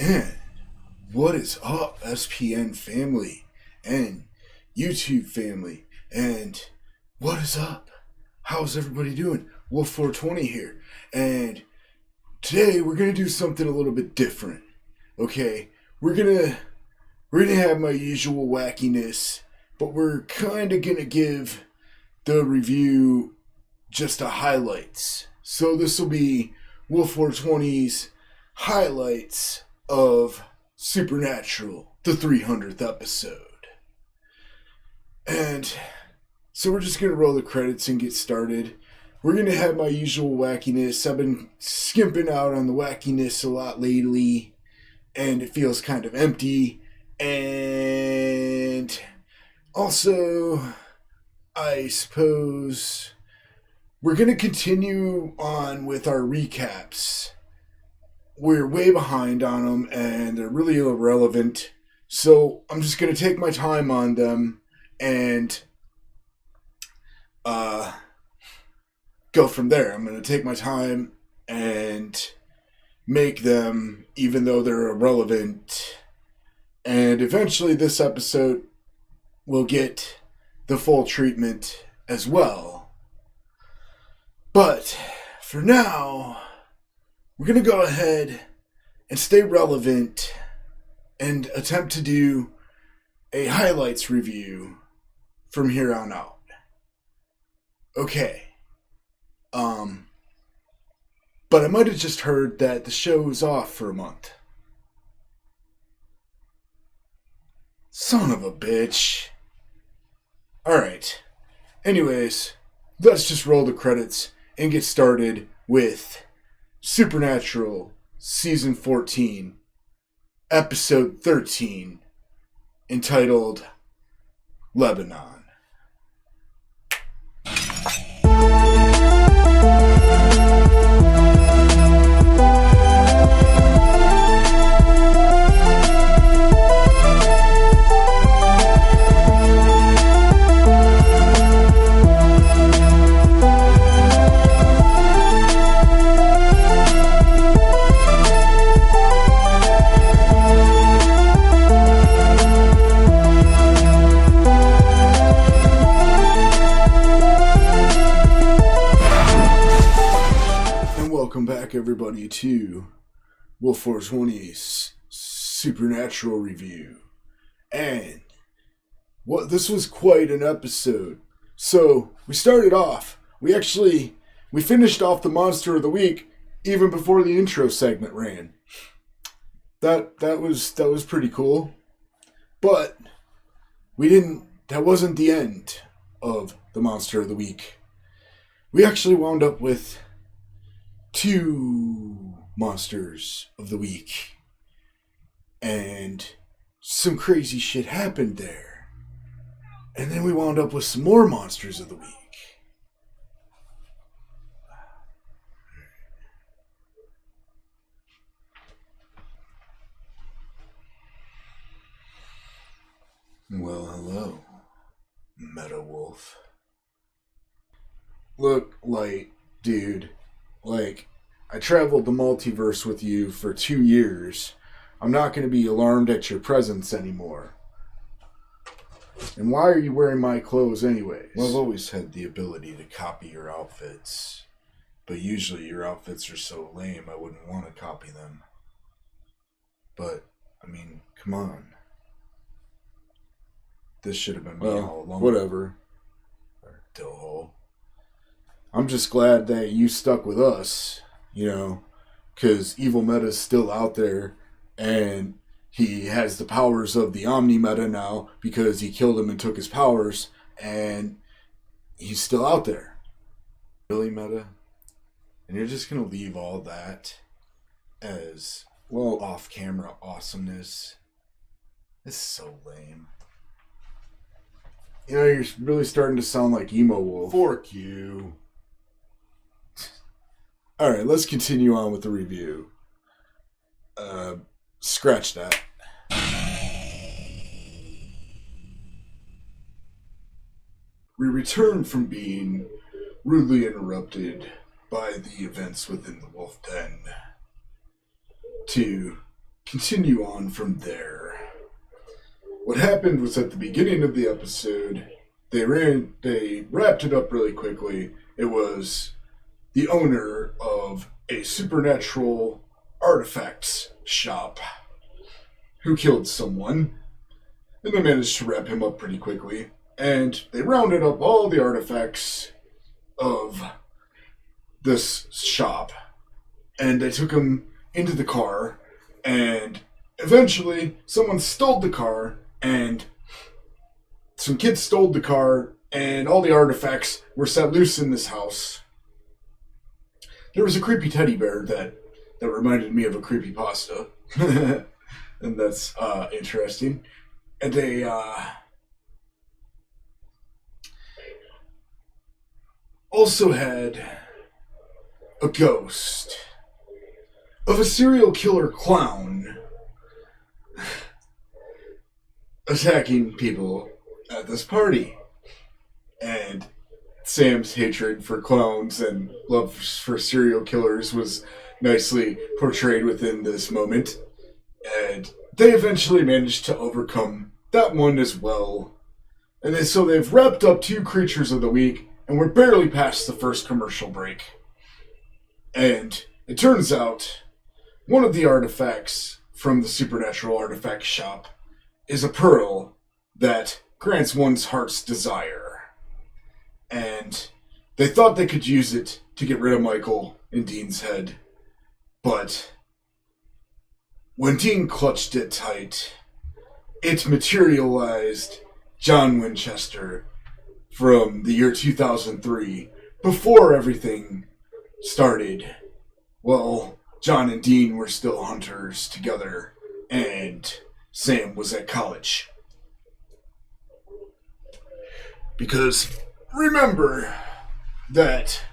And what is up, SPN family and YouTube family? And what is up? How's everybody doing? WulfF420 here. And today we're gonna do something a little bit different. Okay, we're gonna have my usual wackiness, but we're kind of gonna give the review just a highlights. So this will be WulfF420's highlights of Supernatural, the 300th episode. And so we're just going to roll the credits and get started. We're going to have my usual wackiness. I've been skimping out on the wackiness a lot lately, and it feels kind of empty. And also, I suppose we're going to continue on with our recaps. We're way behind on them, and they're really irrelevant. So I'm just going to take my time on them and go from there. I'm going to take my time and make them, even though they're irrelevant. And eventually this episode will get the full treatment as well. But for now, we're going to go ahead and stay relevant and attempt to do a highlights review from here on out. Okay. But I might have just heard that the show is off for a month. Son of a bitch. Alright. Anyways, let's just roll the credits and get started with Supernatural, Season 14, Episode 13, entitled Lebanon. Welcome back, everybody, to WulfF420's Supernatural review. And this was quite an episode. So we started off. We finished off the Monster of the Week even before the intro segment ran. That was pretty cool. But that wasn't the end of the Monster of the Week. We actually wound up with 2 Monsters of the Week. And some crazy shit happened there. And then we wound up with some more Monsters of the Week. Well, hello, Meta Wolf. Look, Light, dude. I traveled the multiverse with you for 2 years. I'm not going to be alarmed at your presence anymore. And why are you wearing my clothes anyways? Well, I've always had the ability to copy your outfits. But usually your outfits are so lame I wouldn't want to copy them. But, I mean, come on. This should have been me all along. Whatever. Or dillhole. I'm just glad that you stuck with us, because Evil Meta's still out there, and he has the powers of the Omni Meta now because he killed him and took his powers, and he's still out there. Really, Meta? And you're just going to leave all that as, off-camera awesomeness? This is so lame. You're really starting to sound like Emo Wolf. Fork you. Alright, let's continue on with the review. Scratch that. We return from being rudely interrupted by the events within the Wolf Den to continue on from there. What happened was at the beginning of the episode, they wrapped it up really quickly. It was the owner of a supernatural artifacts shop who killed someone, and they managed to wrap him up pretty quickly. And they rounded up all the artifacts of this shop, and they took him into the car, and eventually someone stole the car, and some kids stole the car, and all the artifacts were set loose in this house. There was a creepy teddy bear that reminded me of a creepypasta. And that's interesting. And they also had a ghost of a serial killer clown attacking people at this party. And Sam's hatred for clowns and love for serial killers was nicely portrayed within this moment. And they eventually managed to overcome that one as well. And so they've wrapped up 2 creatures of the week, and we're barely past the first commercial break. And it turns out one of the artifacts from the supernatural artifact shop is a pearl that grants one's heart's desire. And they thought they could use it to get rid of Michael in Dean's head. But when Dean clutched it tight, it materialized John Winchester from the year 2003, before everything started. Well, John and Dean were still hunters together, and Sam was at college. Because remember that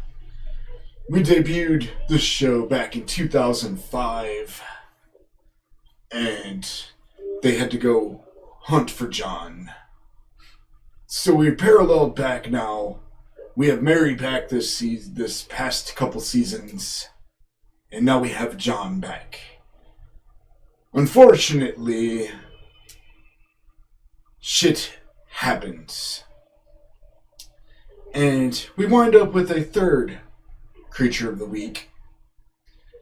we debuted this show back in 2005, and they had to go hunt for John. So we paralleled back now. We have Mary back this past couple seasons, and now we have John back. Unfortunately, shit happens. And we wind up with a third creature of the week,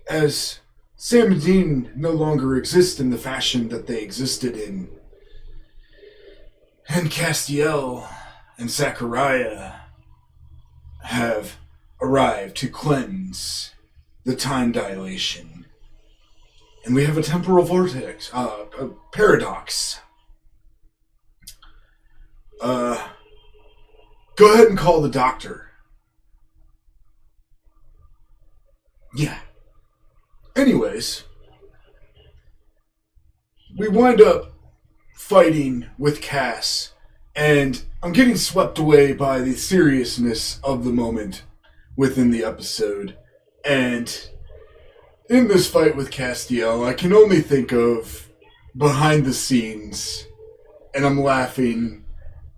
as Sam and Dean no longer exist in the fashion that they existed in. And Castiel and Zachariah have arrived to cleanse the time dilation. And we have a temporal vortex, a paradox. Go ahead and call the doctor. Yeah. Anyways, we wind up fighting with Cass, and I'm getting swept away by the seriousness of the moment within the episode. And in this fight with Castiel, I can only think of behind the scenes, and I'm laughing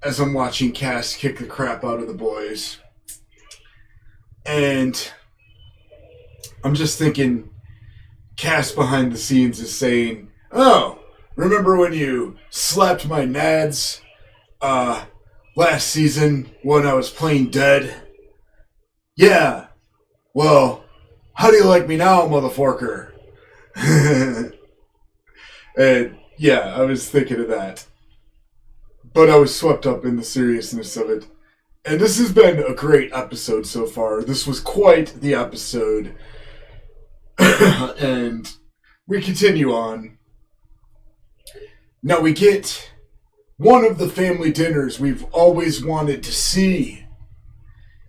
as I'm watching Cass kick the crap out of the boys. And I'm just thinking, Cass behind the scenes is saying, "Oh, remember when you slapped my nads last season when I was playing dead? Yeah, well, how do you like me now, motherfucker?" And yeah, I was thinking of that. But I was swept up in the seriousness of it. And this has been a great episode so far. This was quite the episode. And we continue on. Now we get one of the family dinners we've always wanted to see,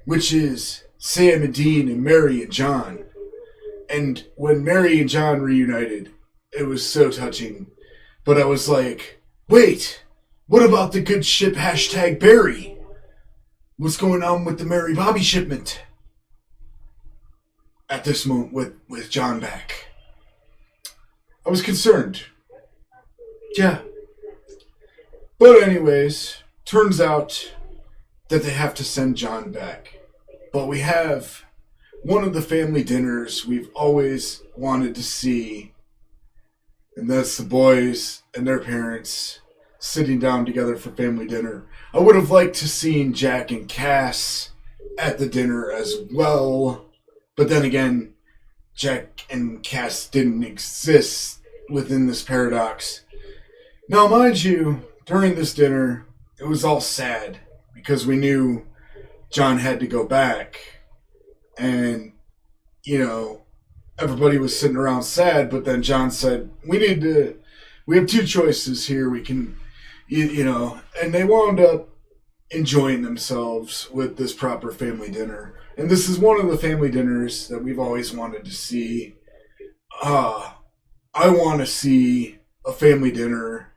which is Sam and Dean and Mary and John. And when Mary and John reunited, it was so touching. But I was like, wait, what about the good ship #Barry? What's going on with the Mary Bobby shipment? At this moment with John back. I was concerned. Yeah. But anyways, turns out that they have to send John back. But we have one of the family dinners we've always wanted to see. And that's the boys and their parents sitting down together for family dinner. I would have liked to seen Jack and Cass at the dinner as well, but then again, Jack and Cass didn't exist within this paradox. Now, mind you, during this dinner, it was all sad because we knew John had to go back, and everybody was sitting around sad. But then John said, we have two choices here. We can, and they wound up enjoying themselves with this proper family dinner. And this is one of the family dinners that we've always wanted to see. I want to see a family dinner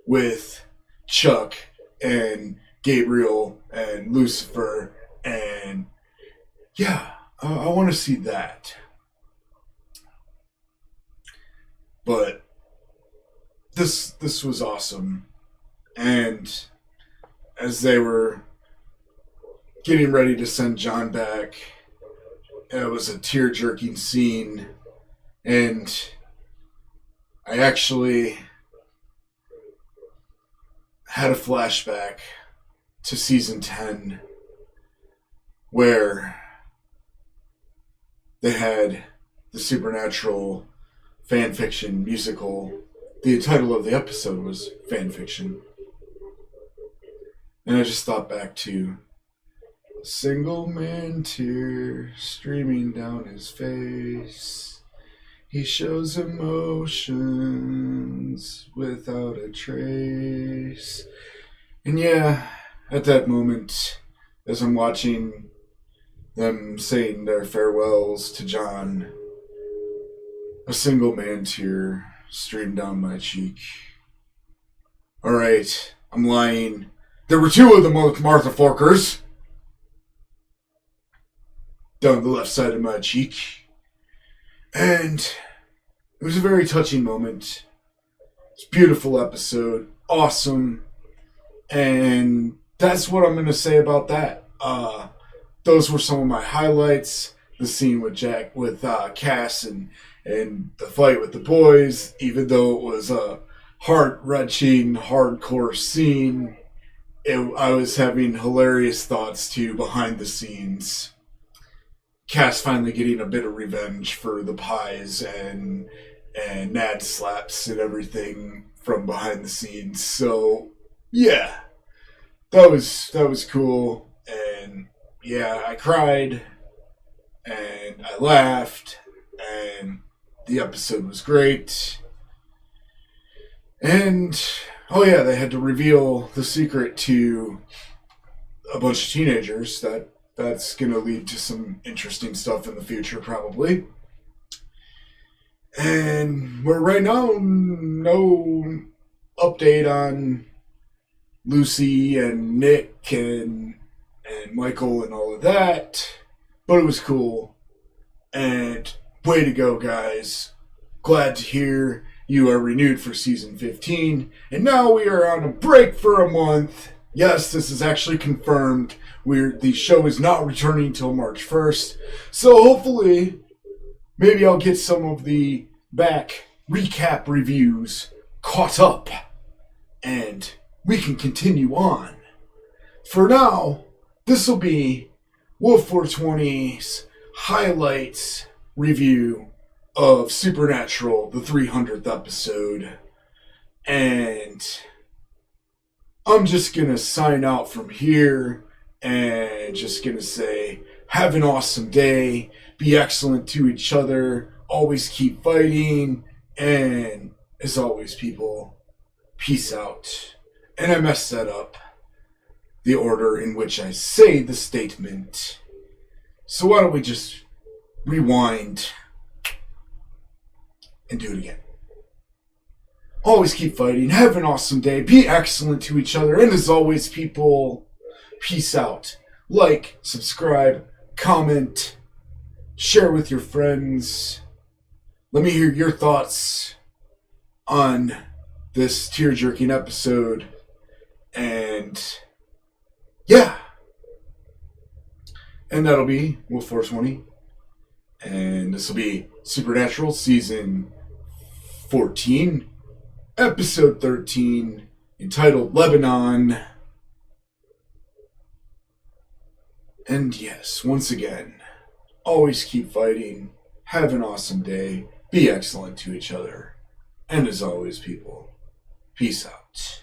with Chuck and Gabriel and Lucifer, and yeah, I want to see that. But this was awesome. And as they were getting ready to send John back, it was a tear-jerking scene, and I actually had a flashback to season 10 where they had the Supernatural fan fiction musical. The title of the episode was Fan Fiction. And I just thought back to a single man tear streaming down his face. He shows emotions without a trace. And yeah, at that moment, as I'm watching them saying their farewells to John, a single man tear streamed down my cheek. Alright, I'm lying. There were two of the Martha Forkers down the left side of my cheek. And it was a very touching moment. It's a beautiful episode. Awesome. And that's what I'm going to say about that. Those were some of my highlights. The scene with Cass and the fight with the boys, even though it was a heart-wrenching, hardcore scene, I was having hilarious thoughts too behind the scenes. Cass finally getting a bit of revenge for the pies and Nad slaps and everything from behind the scenes. So yeah, that was cool. And yeah, I cried and I laughed, and the episode was great. And oh yeah, they had to reveal the secret to a bunch of teenagers. That's going to lead to some interesting stuff in the future, probably. And we're right now no update on Lucy and Nick and Michael and all of that. But it was cool. And way to go, guys. Glad to hear you are renewed for season 15. And now we are on a break for a month. Yes, this is actually confirmed. The show is not returning until March 1st. So hopefully, maybe I'll get some of the back recap reviews caught up. And we can continue on. For now, this will be WulfF420's highlights review of Supernatural, the 300th episode. And I'm just going to sign out from here and just going to say, have an awesome day, be excellent to each other, always keep fighting, and as always, people, peace out. And I messed that up, the order in which I say the statement. So why don't we just rewind and do it again. Always keep fighting, have an awesome day, be excellent to each other, and as always, people, peace out. Like, subscribe, comment, share with your friends. Let me hear your thoughts on this tear-jerking episode. And yeah. And that'll be WulfF420. And this will be Supernatural Season 14, episode 13, entitled Lebanon. And yes, once again, always keep fighting, have an awesome day, be excellent to each other, and as always, people, peace out.